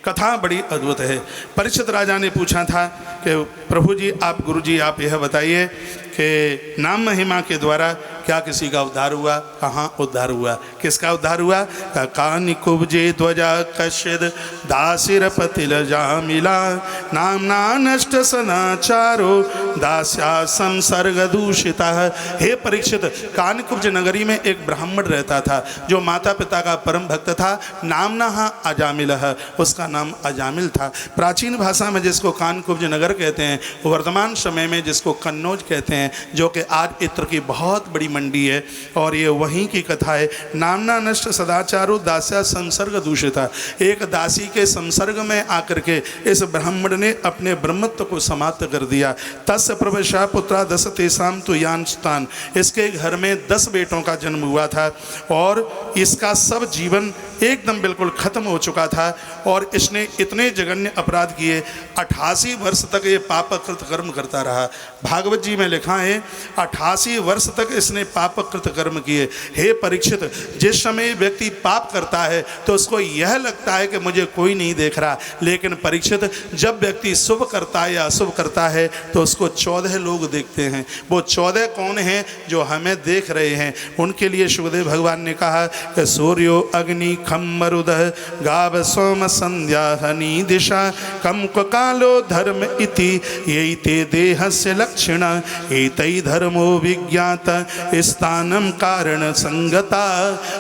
कथा बड़ी अद्भुत है। परीक्षित राजा ने पूछा था कि प्रभु जी, आप गुरु जी, आप यह बताइए कि नाम महिमा के द्वारा क्या किसी का उद्धार हुआ? कहाँ उद्धार हुआ? किसका उद्धार हुआ? कानि कुब्जे ध्वजा कश्यद दासिर पतिल जामिला नामना नष्ट सदाचारो दास्या संसर्ग दूषिता। हे परीक्षित, कानिकुब्ज नगरी में एक ब्राह्मण रहता था जो माता पिता का परम भक्त था। नामना अजामिल, उसका नाम अजामिल था। प्राचीन भाषा में जिसको कानिकुब्ज नगर कहते हैं, वर्तमान समय में जिसको कन्नौज कहते हैं, जो कि आज इत्र की बहुत बड़ी मंडी है, और ये वहीं की कथा है। नामना नष्ट सदाचारो दास्या संसर्ग दूषिता। एक दासी के संसर्ग में आकर के इस ब्राह्मण ने अपने ब्रह्मत्व को समाप्त कर दिया। तस्य प्रवेशा पुत्रा 10 तेषाम तु यान सुतान। इसके घर में 10 बेटों का जन्म हुआ था और इसका सब जीवन एकदम बिल्कुल खत्म हो चुका था। और इसने इतने जघन्य अपराध किए, 88 वर्ष तक ये पापकृत कर्म करता रहा। भागवत जी में लिखा है 88 वर्ष तक इसने पापकृत कर्म किए। हे परीक्षित, जिस समय व्यक्ति पाप करता है तो उसको यह लगता है कि मुझे कोई नहीं देख रहा, लेकिन परीक्षित, जब व्यक्ति शुभ करता है या अशुभ करता है तो उसको 14 लोग देखते हैं। वो 14 कौन हैं? जो हमें देख रहे हैं। उनके लिए शुभदेव भगवान ने कहा कि सूर्यो अग्नि खम मरुदः गाव सोम संध्या हनि दिशा कम कालो धर्म इति ये ते देहस्य लक्षण एतै धर्मो विज्ञात स्थानम कारण संगता।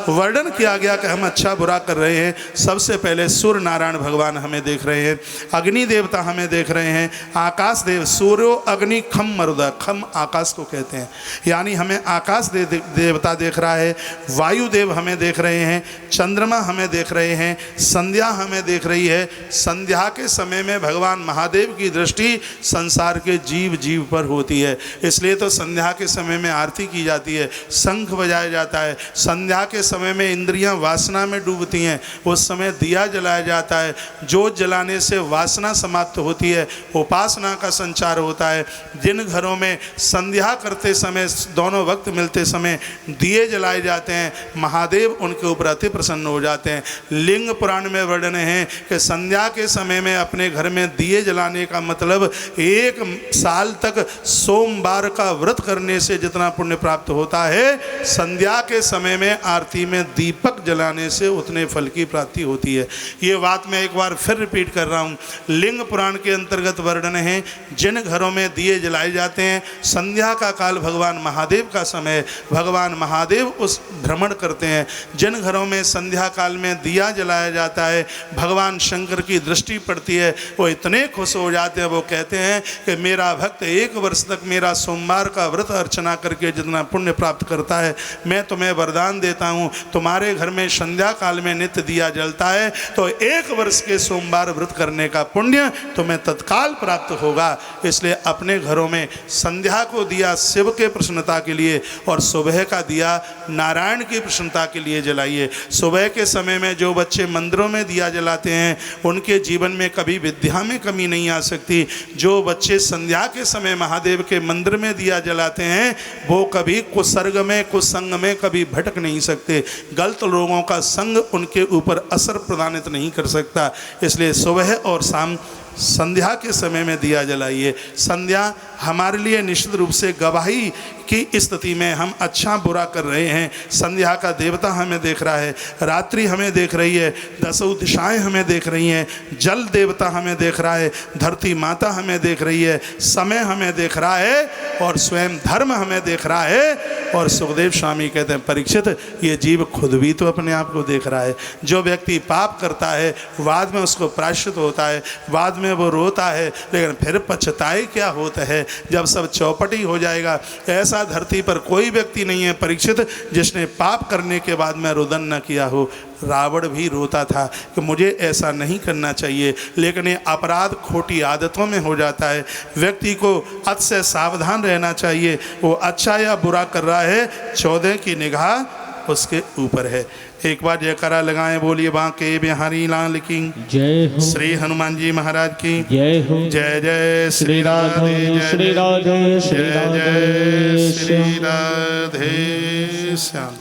वर्णन किया गया कि हम अच्छा बुरा कर रहे हैं। सबसे पहले सूर्य नारायण भगवान हमें देख रहे हैं, अग्नि देवता हमें देख रहे हैं, आकाश देव, सूर्यो अग्नि खम मरुदा, खम आकाश को कहते हैं, यानी हमें आकाश देवता देख रहा है, वायु देव हमें देख रहे हैं, चंद्रमा हमें देख रहे हैं, संध्या हमें देख रही है। संध्या के समय में भगवान महादेव की दृष्टि संसार के जीव जीव पर होती है, इसलिए तो संध्या के समय में आरती की जाती है, शंख बजाया जाता है। संध्या के समय में इंद्रियां वासना में डूबती हैं, उस समय दिया जलाया जाता है। जोत जलाने से वासना समाप्त होती है, उपासना का संचार होता है। जिन घरों में संध्या करते समय, दोनों वक्त मिलते समय दिए जलाए जाते हैं, महादेव उनके ऊपर अति प्रसन्न हो जाते हैं। लिंग पुराण में वर्णन है कि संध्या के समय में अपने घर में दिए जलाने का मतलब 1 साल तक सोमवार का व्रत करने से जितना पुण्य प्राप्त होता है, संध्या के समय में आरती में दीपक जलाने से उतने फल की प्राप्ति होती है। ये बात मैं एक बार फिर रिपीट कर रहा हूँ। लिंग पुराण के अंतर्गत वर्णन है, जिन घरों में दिए जलाए जाते हैं, संध्या का काल भगवान महादेव का समय, भगवान महादेव उस भ्रमण करते हैं। जिन घरों में संध्या काल में दिया जलाया जाता है, भगवान शंकर की दृष्टि पड़ती है, वो इतने खुश हो जाते हैं, वो कहते हैं कि मेरा भक्त 1 वर्ष तक मेरा सोमवार का व्रत अर्चना करके जितना पुण्य प्राप्त करता है, मैं तुम्हें वरदान देता हूँ, तुम्हारे घर में संध्या काल में नित्य दिया जलता है तो 1 वर्ष के सोमवार व्रत करने का पुण्य तुम्हें तत्काल प्राप्त होगा। इसलिए अपने घरों में संध्या को दिया शिव के प्रसन्नता के लिए और सुबह का दिया नारायण की प्रसन्नता के लिए जलाइए। सुबह के समय में जो बच्चे मंदिरों में दिया जलाते हैं, उनके जीवन में कभी विद्या में कमी नहीं आ सकती। जो बच्चे संध्या के समय महादेव के मंदिर में दिया जलाते हैं, वो कभी कुसर्ग में, कुसंग में कभी भटक नहीं सकते। गलत लोगों का संग उनके ऊपर असर प्रदानित नहीं कर सकता। इसलिए सुबह और शाम संध्या के समय में दिया जलाइए। संध्या हमारे लिए निश्चित रूप से गवाही की स्थिति में हम अच्छा बुरा कर रहे हैं। संध्या का देवता हमें देख रहा है, रात्रि हमें देख रही है, 10 दिशाएं हमें देख रही हैं, जल देवता हमें देख रहा है, धरती माता हमें देख रही है, समय हमें देख रहा है और स्वयं धर्म हमें देख रहा है। और सुखदेव स्वामी कहते हैं, परीक्षित, ये जीव खुद भी तो अपने आप को देख रहा है। जो व्यक्ति पाप करता है बाद में उसको प्रायश्चित होता है, बाद में वो रोता है, लेकिन फिर पछताए क्या होता है जब सब चौपटी हो जाएगा। ऐसा धरती पर कोई व्यक्ति नहीं है परीक्षित जिसने पाप करने के बाद में रुदन न किया हो। रावण भी रोता था कि मुझे ऐसा नहीं करना चाहिए, लेकिन ये अपराध खोटी आदतों में हो जाता है। व्यक्ति को अत से सावधान रहना चाहिए। वो अच्छा या बुरा कर रहा है, 14 की निगाह उसके ऊपर है। एक बार जयकारा लगाएं, बोलिए बांके बिहारी लाल की जय हो, श्री हनुमान जी महाराज की जय हो, जय जय श्री राधे, श्री राधे, श्री जय राधे, जय श्री राधे श्याम।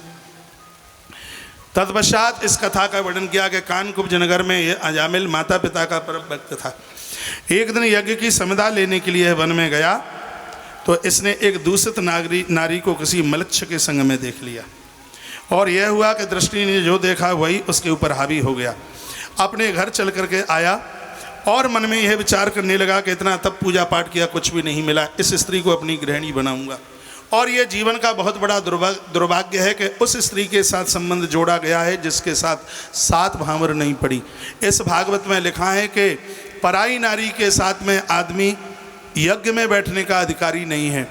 1 2 3 4 5 6 7 8 9 10 तत्पश्चात इस कथा का वर्णन किया कि कानकुब्ज नगर में ये अजामिल माता पिता का परम भक्त था। एक दिन यज्ञ की संविदा लेने के लिए वन में गया तो इसने एक दूषित नारी को किसी मलक्ष के संग में देख लिया और यह हुआ कि दृष्टि ने जो देखा वही उसके ऊपर हावी हो गया। अपने घर चल करके आया और मन में यह विचार करने लगा कि इतना तब पूजा पाठ किया, कुछ भी नहीं मिला, इस स्त्री को अपनी गृहिणी बनाऊंगा। और ये जीवन का बहुत बड़ा दुर्भाग्य है कि उस स्त्री के साथ संबंध जोड़ा गया है जिसके साथ सात भांवर नहीं पड़ी। इस भागवत में लिखा है कि पराई नारी के साथ में आदमी यज्ञ में बैठने का अधिकारी नहीं है।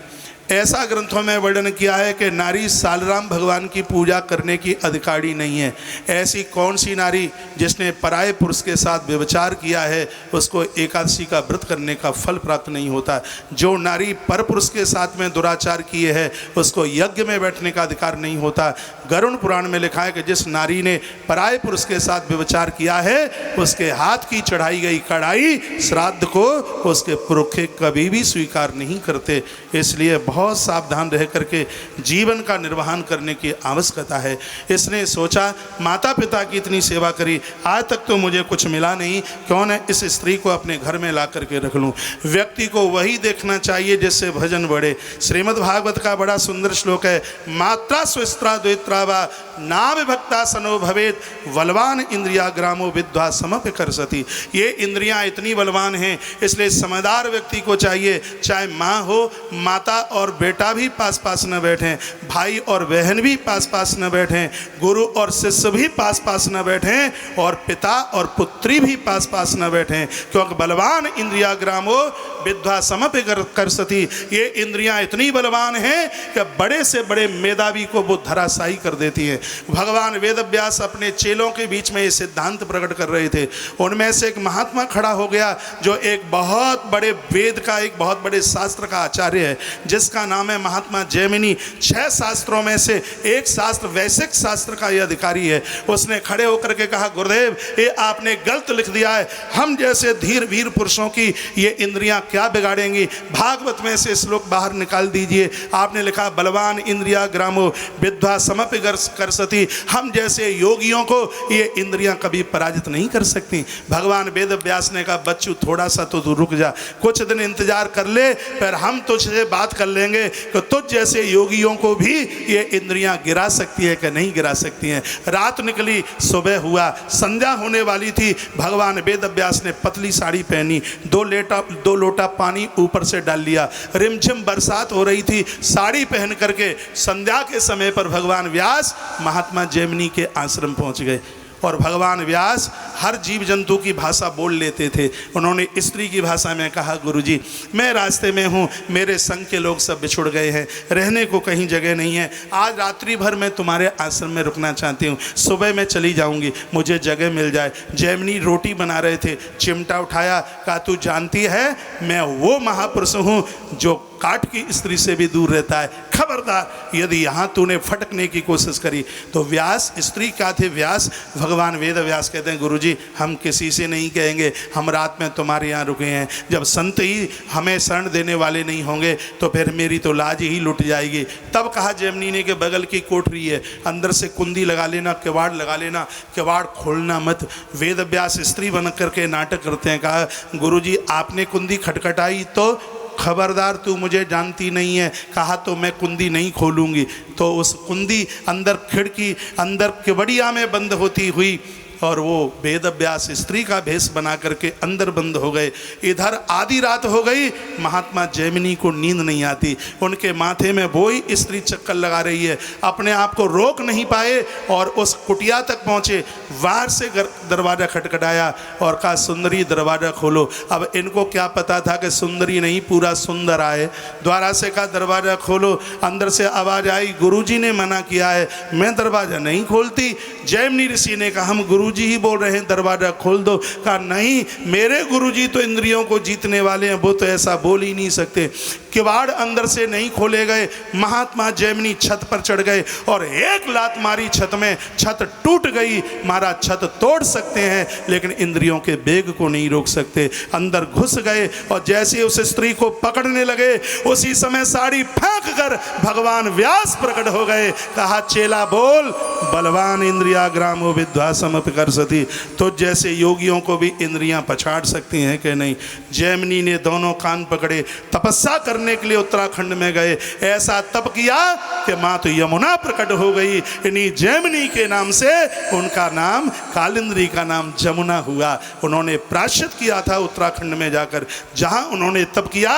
ऐसा ग्रंथों में वर्णन किया है कि नारी सालराम भगवान की पूजा करने की अधिकारी नहीं है। ऐसी कौन सी नारी जिसने पराये पुरुष के साथ व्यभिचार किया है उसको एकादशी का व्रत करने का फल प्राप्त नहीं होता। जो नारी पर पुरुष के साथ में दुराचार किए है उसको यज्ञ में बैठने का अधिकार नहीं होता। गरुड़ पुराण में लिखा है कि जिस नारी ने पराये पुरुष के साथ व्यभिचार किया है उसके हाथ की चढ़ाई गई कढ़ाई श्राद्ध को उसके पुरखे कभी भी स्वीकार नहीं करते। इसलिए बहुत सावधान रह करके जीवन का निर्वहन करने की आवश्यकता है। इसने सोचा माता पिता की इतनी सेवा करी, आज तक तो मुझे कुछ मिला नहीं, क्यों न इस स्त्री को अपने घर में ला करके रख लूं। व्यक्ति को वही देखना चाहिए जिससे भजन बढ़े। श्रीमद् भागवत का बड़ा सुंदर श्लोक है, मात्रा स्विस्त्रा द्वित्रा वा नाम भक्ता सनो भवेत बलवान इंद्रिया ग्रामो विद्वा समप करसती। ये इंद्रियां इतनी बलवान हैं, इसलिए समझदार व्यक्ति को चाहिए चाहे माँ हो, माता और बेटा भी पास पास न बैठें, भाई और बहन भी पास पास न बैठें, गुरु और शिष्य भी पास पास न बैठें और पिता और पुत्री भी पास पास न बैठें, क्योंकि बलवान इंद्रिया ग्रामो विद्वा समप करसती। ये इंद्रियां इतनी बलवान हैं कि बड़े से बड़े मेधावी को वो धराशायी कर देती हैं। भगवान वेद व्यास अपने चेलों के बीच में ये सिद्धांत प्रकट कर रहे थे। उनमें से एक महात्मा खड़ा हो गया जो एक बहुत बड़े वेद का, एक बहुत बड़े शास्त्र का आचार्य है, जिसका नाम है महात्मा जैमिनी। 6 शास्त्रों में से एक शास्त्र वैशिक शास्त्र का यह अधिकारी है। उसने खड़े होकर के कहा, गुरुदेव ये आपने गलत लिख दिया है, हम जैसे धीर वीर पुरुषों की ये इंद्रियां क्या बिगाड़ेंगी, भागवत में से श्लोक बाहर निकाल दीजिए। आपने लिखा बलवान इंद्रिया ग्रामो विद्वा समप करसती, हम जैसे योगियों को ये इंद्रियां कभी पराजित नहीं कर सकती। भगवान वेद व्यास ने कहा, बच्चू थोड़ा सा तो तू रुक जा, कुछ दिन इंतजार कर ले, फिर हम तुझसे बात कर लेंगे कि तुझ जैसे योगियों को भी ये इंद्रियां गिरा सकती है कि नहीं गिरा सकती हैं। रात निकली, सुबह हुआ, संध्या होने वाली थी। भगवान वेद व्यास ने पतली साड़ी पहनी, 2 लोटा पानी ऊपर से डाल लिया, रिमझिम बरसात हो रही थी। साड़ी पहन करके संध्या के समय पर भगवान व्यास महात्मा जैमिनी के आश्रम पहुंच गए। और भगवान व्यास हर जीव जंतु की भाषा बोल लेते थे। उन्होंने स्त्री की भाषा में कहा, गुरुजी मैं रास्ते में हूँ, मेरे संग के लोग सब बिछुड़ गए हैं, रहने को कहीं जगह नहीं है, आज रात्रि भर मैं तुम्हारे आश्रम में रुकना चाहती हूँ, सुबह मैं चली जाऊँगी, मुझे जगह मिल जाए। जैमिनी रोटी बना रहे थे, चिमटा उठाया, कहा तू जानती है मैं वो महापुरुष हूँ जो काट की स्त्री से भी दूर रहता है, खबरदार यदि यहाँ तूने फटकने की कोशिश करी। तो व्यास, स्त्री क्या थे? व्यास, भगवान वेद व्यास कहते हैं, गुरुजी हम किसी से नहीं कहेंगे, हम रात में तुम्हारे यहाँ रुके हैं, जब संत ही हमें शरण देने वाले नहीं होंगे तो फिर मेरी तो लाज ही लुट जाएगी। तब कहा जैमिनी ने कि बगल की कोठरी है, अंदर से कुंडी लगा लेना, किवाड़ लगा लेना, किवाड़ खोलना मत। वेद व्यास स्त्री बन करके नाटक करते हैं। कहा, गुरुजी आपने कुंडी खटखटाई तो खबरदार तू मुझे जानती नहीं है, कहा तो मैं कुंडी नहीं खोलूंगी। तो उस कुंडी अंदर खिड़की, अंदर केवड़िया में बंद होती हुई और वो वेद व्यास स्त्री का भेष बना करके अंदर बंद हो गए। इधर आधी रात हो गई, महात्मा जैमिनी को नींद नहीं आती, उनके माथे में वही स्त्री चक्कर लगा रही है, अपने आप को रोक नहीं पाए और उस कुटिया तक पहुँचे। बाहर से दरवाज़ा खटखटाया और कहा, सुंदरी दरवाज़ा खोलो। अब इनको क्या पता था कि सुंदरी नहीं पूरा सुंदर आए। द्वारा से कहा दरवाज़ा खोलो, अंदर से आवाज़ आई, गुरुजी ने मना किया है, मैं दरवाज़ा नहीं खोलती। जैमिनी ऋषि ने कहा, हम गुरुजी गुरुजी ही बोल रहे हैं दरवाज़ा खोल दो। कहा नहीं, मेरे गुरुजी तो इंद्रियों को जीतने वाले हैं, वो तो ऐसा बोल ही नहीं सकते। किवाड़ अंदर से नहीं खोले गए, महात्मा जैमिनी छत पर चढ़ गए और एक लात मारी छत में, छत टूट गई। मारा, छत तोड़ सकते हैं लेकिन इंद्रियों के बेग को नहीं रोक सकते। अंदर घुस गए और जैसे उस स्त्री को पकड़ने लगे उसी समय साड़ी फेंक कर भगवान व्यास प्रकट हो गए। कहा चेला बोल, बलवान इंद्रिया ग्रामो विद्वा समपिकर्षति। तो जैसे योगियों को भी इंद्रियां पछाड़ सकती हैं कि नहीं। जैमिनी ने दोनों कान पकड़े, तपस्या करने के लिए उत्तराखंड में गए। ऐसा तप किया कि माता यमुना प्रकट हो गई। इन्हीं जैमिनी के नाम से उनका नाम, कालिंद्री का नाम जमुना हुआ। उन्होंने प्रायश्चित किया था उत्तराखंड में जाकर, जहां उन्होंने तप किया,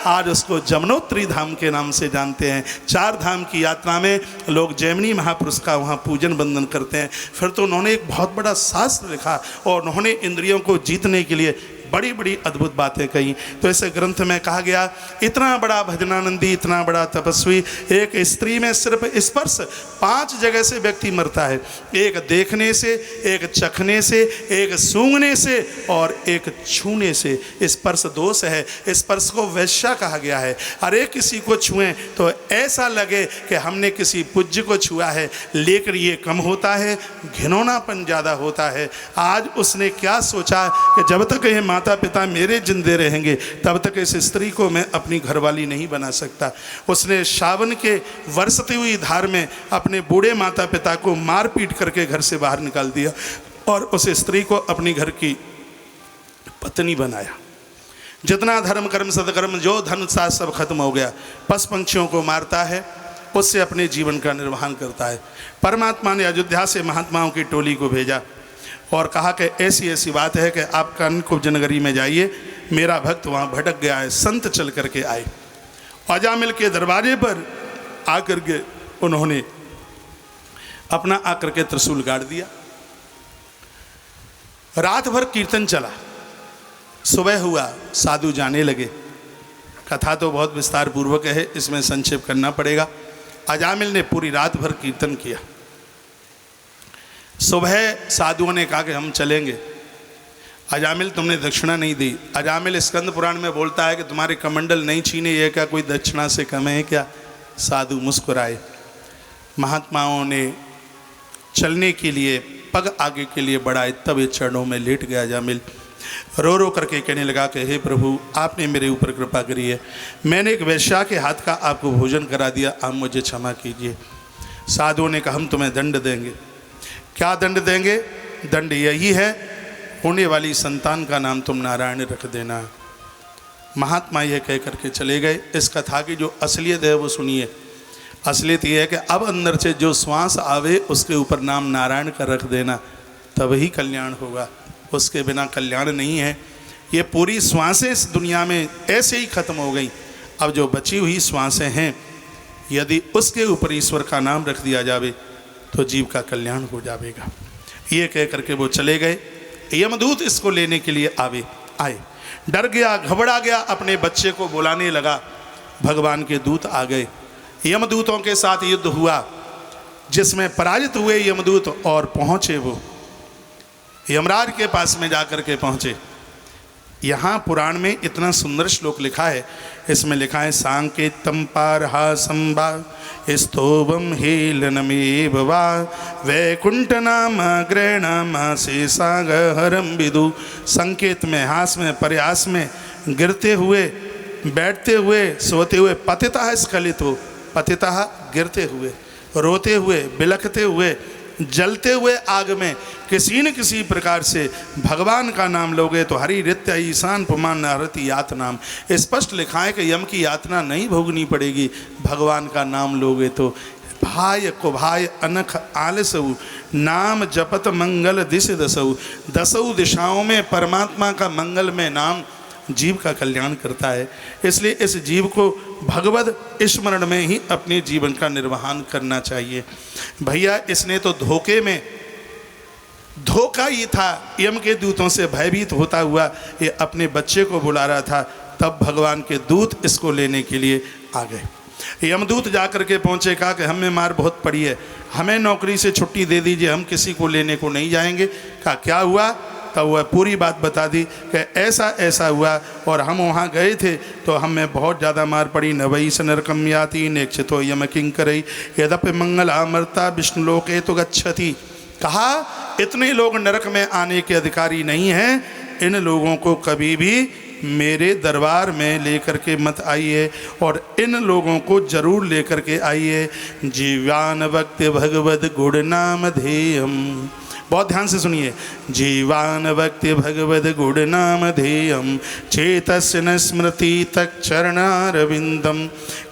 आज उसको जमुनोत्री धाम के नाम से जानते हैं। 4 धाम की यात्रा में लोग जैमिनी महापुरुष का वहाँ पूजन बंदन करते हैं। फिर तो उन्होंने एक बहुत बड़ा शास्त्र लिखा और उन्होंने इंद्रियों को जीतने के लिए बड़ी बड़ी अद्भुत बातें कही। तो ऐसे ग्रंथ में कहा गया, इतना बड़ा भजनानंदी, इतना बड़ा तपस्वी, एक स्त्री में सिर्फ स्पर्श 5 जगह से व्यक्ति मरता है। एक देखने से, एक चखने से, एक सूंघने से और एक छूने से। स्पर्श दोष है, स्पर्श को वैश्या कहा गया है। अरे किसी को छुएं तो ऐसा लगे कि हमने किसी पूज्य को छुआ है, लेकिन ये कम होता है, घिनौनापन ज़्यादा होता है। आज उसने क्या सोचा कि जब तक ये माता पिता मेरे जिंदे रहेंगे तब तक इस स्त्री को मैं अपनी घरवाली नहीं बना सकता। उसने सावन के बरसती हुई धार में अपने बूढ़े माता पिता को मार पीट करके घर से बाहर निकाल दिया और उस स्त्री को अपनी घर की पत्नी बनाया। जितना धर्म कर्म सदकर्म जो धन था सब खत्म हो गया। पशु पंछियों को मारता है, उससे अपने जीवन का निर्वहन करता है। परमात्मा ने अयोध्या से महात्माओं की टोली को भेजा और कहा कि ऐसी ऐसी बात है कि आप कानकुब्ज नगरी में जाइए, मेरा भक्त वहाँ भटक गया है। संत चल करके आए, अजामिल के दरवाजे पर आकर के उन्होंने अपना आकर के त्रिशूल गाड़ दिया। रात भर कीर्तन चला, सुबह हुआ, साधु जाने लगे। कथा तो बहुत विस्तार पूर्वक है, इसमें संक्षेप करना पड़ेगा। अजामिल ने पूरी रात भर कीर्तन किया। सुबह साधुओं ने कहा कि हम चलेंगे। अजामिल तुमने दक्षिणा नहीं दी। अजामिल स्कंद पुराण में बोलता है कि तुम्हारे कमंडल नहीं छीने, ये क्या कोई दक्षिणा से कम है क्या? साधु मुस्कुराए। महात्माओं ने चलने के लिए पग आगे के लिए बढ़ाए, तब ये चरणों में लेट गया। अजामिल रो रो करके कहने लगा कि हे प्रभु, आपने मेरे ऊपर कृपा करी है, मैंने एक वैश्या के हाथ का आपको भोजन करा दिया, आप मुझे क्षमा कीजिए। साधुओं ने कहा हम तुम्हें दंड देंगे। क्या दंड देंगे? दंड यही है, होने वाली संतान का नाम तुम नारायण रख देना। महात्मा यह कह करके चले गए। इस कथा की जो असलियत है वो सुनिए। असलियत यह है कि अब अंदर से जो श्वास आवे उसके ऊपर नाम नारायण का रख देना, तब ही कल्याण होगा, उसके बिना कल्याण नहीं है। ये पूरी श्वासें इस दुनिया में ऐसे ही खत्म हो गई। अब जो बची हुई श्वासें हैं, यदि उसके ऊपर ईश्वर का नाम रख दिया जावे तो जीव का कल्याण हो जाएगा। ये कह करके वो चले गए। यमदूत इसको लेने के लिए आए। डर गया, घबरा गया, अपने बच्चे को बुलाने लगा। भगवान के दूत आ गए। यमदूतों के साथ युद्ध हुआ, जिसमें पराजित हुए यमदूत और पहुँचे वो यमराज के पास में जाकर के पहुँचे। यहाँ पुराण में इतना सुंदर श्लोक लिखा है, इसमें लिखा है सांकेतम पारहा संभा स्तोभम हेलनमेव वा वैकुंठ नाम ग्रहणाम शेषाग हरम विदु। संकेत में, हास में, प्रयास में, गिरते हुए, बैठते हुए, सोते हुए, पतितः स्खलित हो, पतितः गिरते हुए, रोते हुए, बिलखते हुए, जलते हुए आग में किसी न किसी प्रकार से भगवान का नाम लोगे तो हरि रित्य ईशान पुमान नहरति यात नाम। स्पष्ट लिखा है कि यम की यातना नहीं भोगनी पड़ेगी, भगवान का नाम लोगे तो। भाय को भाय अनख आलसऊ नाम जपत मंगल दिश दसऊ। 10 दिशाओं में परमात्मा का मंगल में नाम जीव का कल्याण करता है। इसलिए इस जीव को भगवत स्मरण में ही अपने जीवन का निर्वहन करना चाहिए। भैया इसने तो धोखे में, धोखा ही था, यम के दूतों से भयभीत होता हुआ ये अपने बच्चे को बुला रहा था। तब भगवान के दूत इसको लेने के लिए आ गए। यमदूत जा कर के पहुँचे, कहा कि हमें मार बहुत पड़ी है, हमें नौकरी से छुट्टी दे दीजिए, हम किसी को लेने को नहीं जाएंगे। कहा क्या हुआ? तब वह पूरी बात बता दी कि ऐसा ऐसा हुआ और हम वहाँ गए थे तो हमें बहुत ज़्यादा मार पड़ी। न वही स नरकम याति नेक्षितो यम किंकरई यद्यपि मंगलामर्ता विष्णुलोके तो गच्छति। कहा इतने लोग नरक में आने के अधिकारी नहीं हैं, इन लोगों को कभी भी मेरे दरबार में लेकर के मत आइए और इन लोगों को जरूर लेकर के आइए। जीवान भक्ति भगवद गुण नाम ध्येयम, बहुत ध्यान से सुनिए। जीवान भक्ति भगवद गुण नाम ध्येयम चेतस्य न स्मृति तत् चरणारविंदम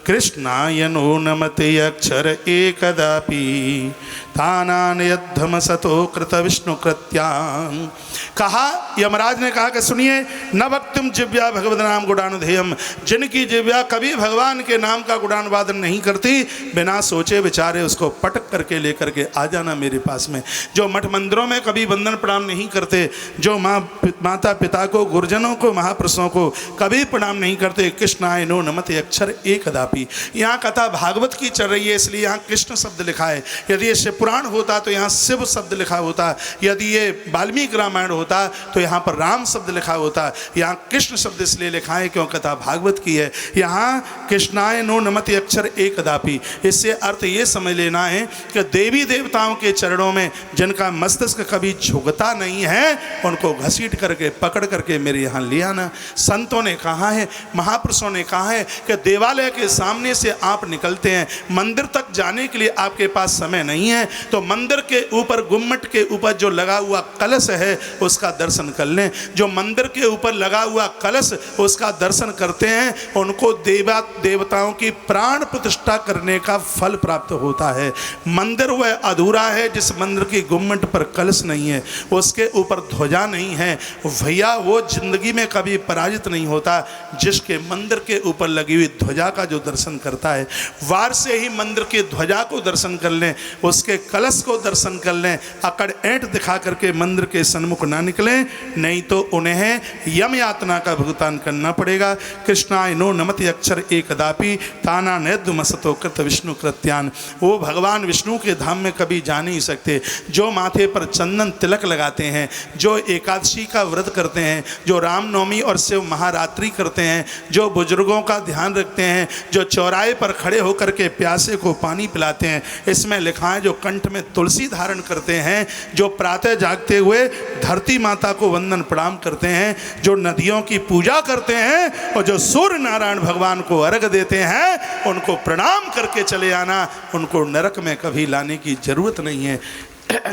कृष्णाय नो नमते अक्षर एकदापि तानान यद्धम सतो कृत विष्णु कृत्यान। कहा यमराज ने कहा कि सुनिए, न भक्तिम जिव्या भगवद नाम गुणानुधेयम, जिनकी जिव्या कभी भगवान के नाम का गुणानुवादन नहीं करती, बिना सोचे विचारे उसको पटक करके लेकर के आ जाना मेरे पास में। जो मठ मंदिरों में कभी वंदन प्रणाम नहीं करते, जो माता पिता को, गुरुजनों को, महापुरुषों को कभी प्रणाम नहीं करते, कृष्णाय नो नमते अक्षर एकदापि। यहाँ कथा भागवत की चल रही है इसलिए यहाँ कृष्ण शब्द लिखा है। यदि ये शिव पुराण होता तो यहाँ शिव शब्द लिखा होता, यदि ये वाल्मीकि रामायण होता तो यहाँ पर राम शब्द लिखा होता। यहाँ कृष्ण शब्द इसलिए लिखा है क्यों कथा भागवत की है। यहाँ कृष्णाय नो नमते अक्षर एकदापि, इससे अर्थ ये समझ लेना है कि देवी देवताओं के चरणों में जिनका मस्तिष्क कभी झुकता नहीं है, उनको घसीट करके पकड़ करके मेरे यहाँ ले आना। संतों ने कहा है, महापुरुषों ने कहा है कि देवालय के सामने से आप निकलते हैं, मंदिर तक जाने के लिए आपके पास समय नहीं है, तो मंदिर के ऊपर गुम्मट के ऊपर जो लगा हुआ कलश है उसका दर्शन कर लें। जो मंदिर के ऊपर लगा हुआ कलश उसका दर्शन करते हैं, उनको देवताओं की प्राण प्रतिष्ठा करने का फल प्राप्त होता है। मंदिर वह अधूरा है जिस मंदिर की गुम्मट पर कलश नहीं है, उसके ऊपर ध्वजा नहीं है, भैया वो जिंदगी में कभी पराजित नहीं होता जिसके मंदिर के ऊपर लगी हुई ध्वजा का जो दर्शन करता है। वार से ही मंदिर की ध्वजा को दर्शन कर लें, उसके कलश को दर्शन कर लें, अकड़ ऐंठ दिखा करके मंदिर के सन्मुख ना निकलें, नहीं तो उन्हें यम यातना का भुगतान करना पड़ेगा। कृष्णाय नो नमते अक्षर एकदापि ताना नेद्युमसतो कृत विष्णु कृत्यान। वो भगवान विष्णु के धाम में कभी जा नहीं सकते जो माथे पर चंदन तिलक लगाते हैं, जो एकादशी का व्रत करते हैं, जो रामनवमी और शिव महारात्रि करते हैं, जो बुजुर्गों का ध्यान रखते हैं, जो चौराहे पर खड़े होकर के प्यासे को पानी पिलाते हैं। इसमें लिखा है जो कंठ में तुलसी धारण करते हैं, जो प्रातः जागते हुए धरती माता को वंदन प्रणाम करते हैं, जो नदियों की पूजा करते हैं और जो सूर्य नारायण भगवान को अर्घ देते हैं, उनको प्रणाम करके चले आना, उनको नरक में कभी लाने की जरूरत नहीं है।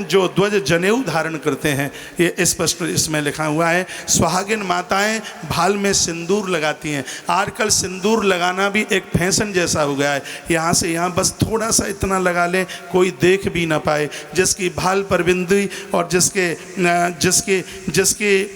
जो ध्वज जनेऊ धारण करते हैं, ये स्पष्ट इसमें लिखा हुआ है। सुहागिन माताएं भाल में सिंदूर लगाती हैं। आजकल सिंदूर लगाना भी एक फैशन जैसा हो गया है, यहाँ से यहाँ बस थोड़ा सा इतना लगा लें, कोई देख भी ना पाए। जिसकी भाल पर बिंदी और जिसकी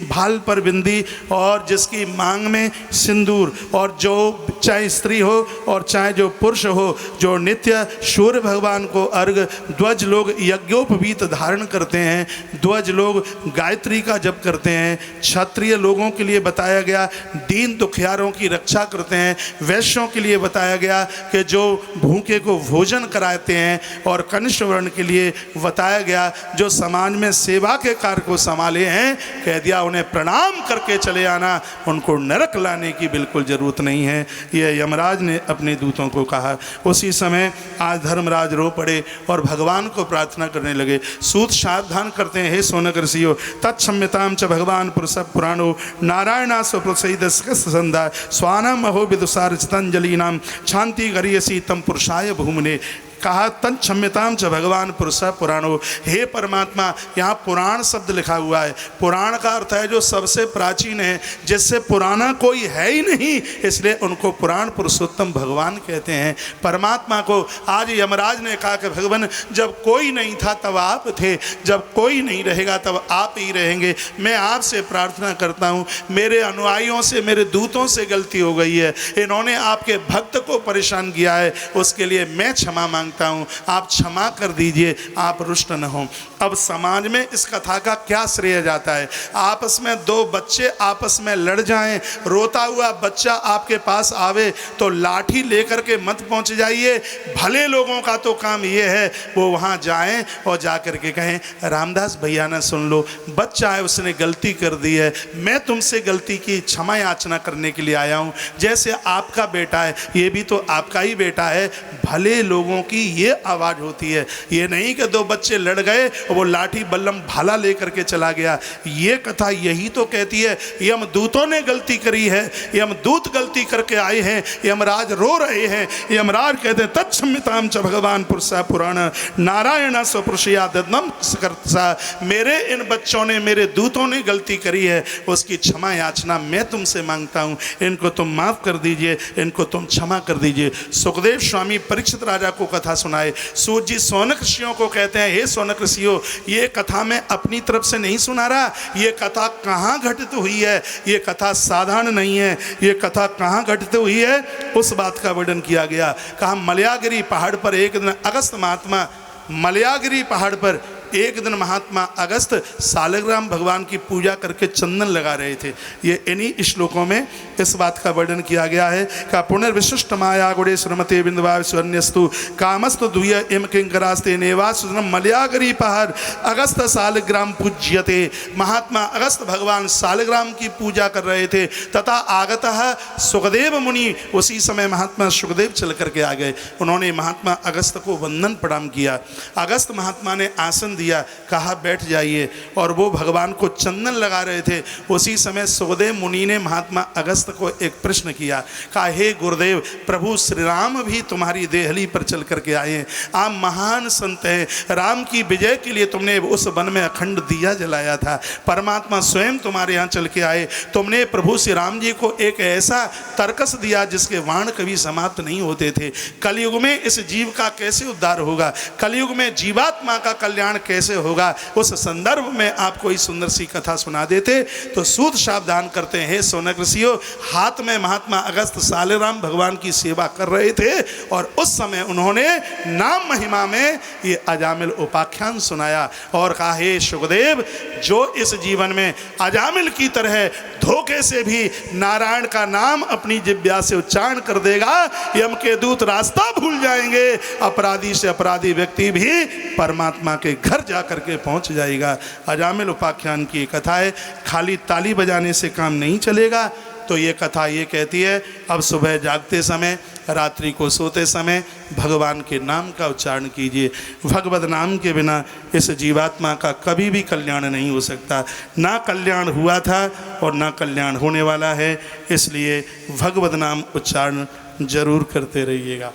भाल पर बिंदी और जिसकी मांग में सिंदूर, और जो चाहे स्त्री हो और चाहे जो पुरुष हो, जो नित्य सूर्य भगवान को अर्घ, ध्वज लोग यज्ञोपवीत धारण करते हैं, ध्वज लोग गायत्री का जप करते हैं, क्षत्रिय लोगों के लिए बताया गया दीन दुखियारों की रक्षा करते हैं, वैश्यों के लिए बताया गया कि जो भूखे को भोजन कराते हैं, और कनिष्ठ वर्ण के लिए बताया गया जो समाज में सेवा के कार्य को संभाले हैं, कह दिया उन्हें प्रणाम करके चले आना, उनको नरक लाने की बिल्कुल जरूरत नहीं है। यह यमराज ने अपने दूतों को कहा। उसी समय आज धर्मराज रो पड़े और भगवान को प्रार्थना करने लगे। सूत सावधान करते हैं, हे सोनक ऋषियों, तत्सम्यताम च भगवान पुरुष पुराणो नारायणा स्वप्रसंदा स्वानम अहो विदुषार चितंजलिनाम शांति गरियसी तम पुरुषाय भूमने। कहा तन क्षम्यताम च भगवान पुरुष पुराणो, हे परमात्मा, यहाँ पुराण शब्द लिखा हुआ है। पुराण का अर्थ है जो सबसे प्राचीन है, जिससे पुराना कोई है ही नहीं, इसलिए उनको पुराण पुरुषोत्तम भगवान कहते हैं। परमात्मा को आज यमराज ने कहा कि भगवान जब कोई नहीं था तब आप थे, जब कोई नहीं रहेगा तब आप ही रहेंगे। मैं आपसे प्रार्थना करता हूँ, मेरे अनुयायियों से, मेरे दूतों से गलती हो गई है, इन्होंने आपके भक्त को परेशान किया है, उसके लिए मैं क्षमा मांग मांगता हूँ, आप क्षमा कर दीजिए, आप रुष्ट न हो। अब समाज में इस कथा का क्या श्रेय जाता है? आपस में दो बच्चे आपस में लड़ जाएं, रोता हुआ बच्चा आपके पास आवे तो लाठी लेकर के मत पहुंच जाइए। भले लोगों का तो काम ये है वो वहाँ जाएं और जा कर के कहें, रामदास भैया ना सुन लो, बच्चा है उसने गलती कर दी है, मैं तुमसे गलती की क्षमा याचना करने के लिए आया हूँ। जैसे आपका बेटा है ये भी तो आपका ही बेटा है। भले लोगों की ये आवाज़ होती है, ये नहीं कि दो बच्चे लड़ गए और वो लाठी बल्लम भाला लेकर के चला गया। ये कथा यही तो कहती है यमदूतों ने गलती करी है, यमदूत गलती करके आए हैं, यमराज रो रहे हैं। यमराज कहते हैं तत्सम्मिताम च भगवान पुरुषा पुराण नारायण स्वपुरुषया ददनम सकर्तसा। मेरे इन बच्चों ने, मेरे दूतों ने गलती करी है, उसकी क्षमा याचना मैं तुमसे मांगता हूँ। इनको तुम माफ़ कर दीजिए, इनको तुम क्षमा कर दीजिए। सुखदेव स्वामी परीक्षित राजा को कथा सुनाए। सूत जी सौनक ऋषियों को कहते हैं, हे सौनक ऋषियों, ये कथा मैं अपनी तरफ से नहीं सुना रहा, ये कथा कहाँ घटित हुई है, ये कथा साधारण नहीं है। ये कथा कहाँ घटित हुई है उस बात का वर्णन किया गया। कहा मलयागिरी पहाड़ पर एक दिन अगस्त महात्मा, मलयागिरी पहाड़ पर एक दिन महात्मा अगस्त सालग्राम भगवान की पूजा करके चंदन लगा रहे थे। ये इन्हीं श्लोकों में इस बात का वर्णन किया गया है। का पुनर्विशिष्ट माया गुणे श्रमते बिंदवा स्वर्ण्यस्तु कामस्तु दुय इम किंकरास्ते नेवास मलयागिरी पहाड़ अगस्त सालग्राम पूज्यते। महात्मा अगस्त भगवान सालग्राम की पूजा कर रहे थे। तथा आगतः सुखदेव मुनि, उसी समय महात्मा सुखदेव चल करके आ गए। उन्होंने महात्मा अगस्त को वंदन प्रणाम किया। अगस्त महात्मा ने आसन दिया, कहा बैठ जाइए, और वो भगवान को चंदन लगा रहे थे। उसी समय सुखदेव मुनि ने महात्मा अगस्त को एक प्रश्न किया। कहा हे गुरुदेव, प्रभु श्री राम भी तुम्हारी देहली पर चल करके आए हैं, आप महान संत हैं, राम की विजय के लिए तुमने उस वन में अखंड दिया जलाया था, परमात्मा स्वयं तुम्हारे यहाँ चल के आए, तुमने प्रभु श्री राम जी को एक ऐसा तर्कस दिया जिसके वाण कभी समाप्त नहीं होते थे। कलयुग में इस जीव का कैसे उद्धार होगा, कलयुग में जीवात्मा का कल्याण कैसे होगा, उस संदर्भ में आप कोई सुंदर सी कथा सुना देते तो सूत सावधान करते हैं। सोनक ऋषियों, हाथ में महात्मा अगस्त सालग्राम भगवान की सेवा कर रहे थे और उस समय उन्होंने नाम महिमा में ये अजामिल उपाख्यान सुनाया और कहा हे सुखदेव, जो इस जीवन में अजामिल की तरह धोखे से भी नारायण का नाम अपनी जिह्वा से उच्चारण कर देगा, यम के दूत रास्ता भूल जाएंगे, अपराधी से अपराधी व्यक्ति भी परमात्मा के घर जाकर के पहुंच जाएगा। अजामिल उपाख्यान की कथा है। खाली ताली बजाने से काम नहीं चलेगा। तो ये कथा ये कहती है, अब सुबह जागते समय, रात्रि को सोते समय भगवान के नाम का उच्चारण कीजिए। भगवत नाम के बिना इस जीवात्मा का कभी भी कल्याण नहीं हो सकता। ना कल्याण हुआ था और ना कल्याण होने वाला है। इसलिए भगवत नाम उच्चारण जरूर करते रहिएगा।